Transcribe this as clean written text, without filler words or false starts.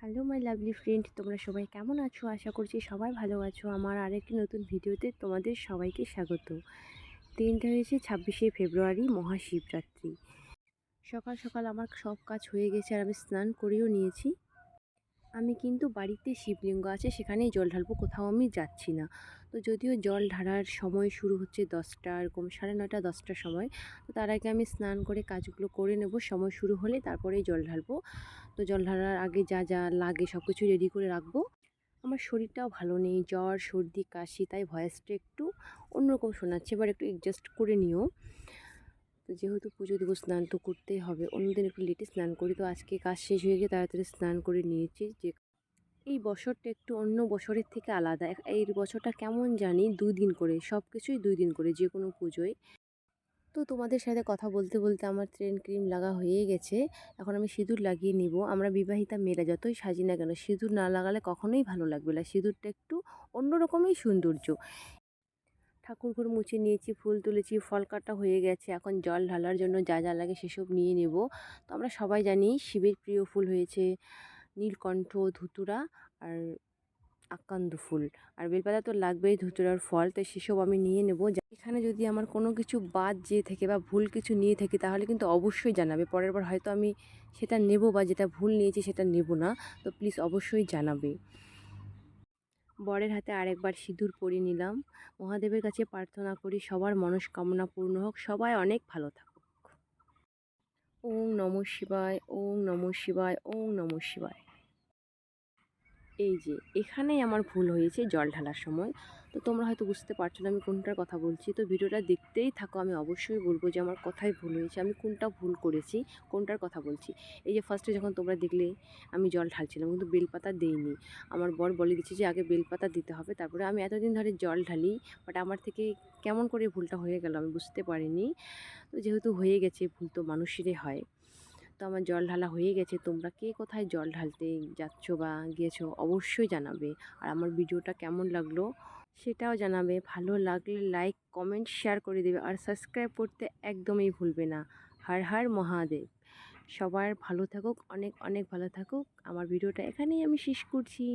Hello my lovely friend, তোমরা সবাই কেমন আছো? আশা করছি সবাই ভালো আছো। আমার আরেকটি নতুন ভিডিওতে তোমাদের সবাইকে স্বাগত। দিনটা হয়েছে 26শে ফেব্রুয়ারি, মহাশিবরাত্রি। সকাল সকাল আমার সব কাজ হয়ে গেছে আর আমি স্নান করেও নিয়েছি। আমি কিন্তু বাড়িতে শিবলিঙ্গ আছে সেখানেই জল ঢালবো, কোথাও আমি যাচ্ছি না। তো যদিও জল ঢালার সময় শুরু হচ্ছে 10টা, এরকম 9:30 10টার সময়। তো তার আগে আমি স্নান করে কাজগুলো করে নেব, সময় শুরু হলে তারপরেই জল ঢালবো। তো জল ঢালার আগে যা যা লাগে সব কিছু রেডি করে রাখবো। আমার শরীরটাও ভালো নেই, জ্বর সর্দি কাশি, তাই ভয়েসটা একটু অন্যরকম শোনাচ্ছে, এবার একটু অ্যাডজাস্ট করে নিও। তো যেহেতু পুজো দেবো, স্নান তো করতেই হবে। অন্যদিন একটু লেটে স্নান করি, তো আজকে কাজ শেষ হয়ে গিয়ে তাড়াতাড়ি স্নান করে নিয়েছি। যে এই বছরটা একটু অন্য বছরের থেকে আলাদা। এই বছরটা কেমন জানি 2 দিন করে, সব কিছুই 2 দিন করে, যে কোনো পুজোয়। তো তোমাদের সাথে কথা বলতে বলতে আমার ট্রেন ক্রিম লাগা হয়ে গেছে। এখন আমি সিঁদুর লাগিয়ে নিব। আমরা বিবাহিতা মেয়েরা যতই সাজি না কেন, সিঁদুর না লাগালে কখনোই ভালো লাগবে না। সিঁদুরটা একটু অন্যরকমই সৌন্দর্য। ঠাকুর ঘর মুছে নিয়েছি, ফুল তুলেছি, ফল কাটা হয়ে গেছে। এখন জল ঢালার জন্য যা যা লাগে সেসব নিয়ে নেব। তো আমরা সবাই জানি শিবের প্রিয় ফুল হয়েছে নীলকণ্ঠ, ধুতুরা আর আকন্দ ফুল। আর বেলপাতা তো লাগবেই, ধুতুরার ফল। তো সেসব আমি নিয়ে নেব। এখানে যদি আমার কোনো কিছু বাদ যেয়ে থেকে বা ভুল কিছু নিয়ে থাকি তাহলে কিন্তু অবশ্যই জানাবে। পরের বার হয়তো আমি সেটা নেব, বা যেটা ভুল নিয়েছি সেটা নেব না। তো প্লিজ অবশ্যই জানাবে। বরের হাতে আরেকবার সিঁদুর পরিয়ে নিলাম। মহাদেবের কাছে প্রার্থনা করি সবার মনস্কামনা পূর্ণ হোক, সবাই অনেক ভালো থাকুক। ওম নমঃ শিবায়, ওম নমঃ শিবায়, ওম নমঃ শিবায়। এই যে এখানেই আমার ভুল হয়েছে জল ঢালার সময়। তো তোমরা হয়তো বুঝতে পারছো না আমি কোনটার কথা বলছি। তো ভিডিওটা দেখতেই থাকো, আমি অবশ্যই বলবো যে আমার কথাই ভুল হয়েছে, আমি কোনটা ভুল করেছি, কোনটার কথা বলছি। এই যে ফার্স্টে যখন তোমরা দেখলে আমি জল ঢালছিলাম, কিন্তু বেলপাতা দেইনি। আমার বর বলে দিচ্ছে যে আগে বেলপাতা দিতে হবে, তারপরে আমি এতদিন ধরে জল ঢালি। বাট আমার থেকে কেমন করে ভুলটা হয়ে গেল আমি বুঝতে পারিনি। তো যেহেতু হয়ে গেছে, ভুল তো মানুষেরই হয়। তো আমার জল ঢালা হয়ে গেছে। তোমরা কে কোথায় জল ঢালতে যাচ্ছো বা গিয়েছো অবশ্যই জানাবে। আর আমার ভিডিওটা কেমন লাগলো সেটাও জানাবে। ভালো লাগলে লাইক কমেন্ট শেয়ার করে দেবে, আর সাবস্ক্রাইব করতে একদমই ভুলবে না। হর হর মহাদেব। সবার ভালো থাকুক, অনেক অনেক ভালো থাকুক। আমার ভিডিওটা এখানেই আমি শেষ করছি।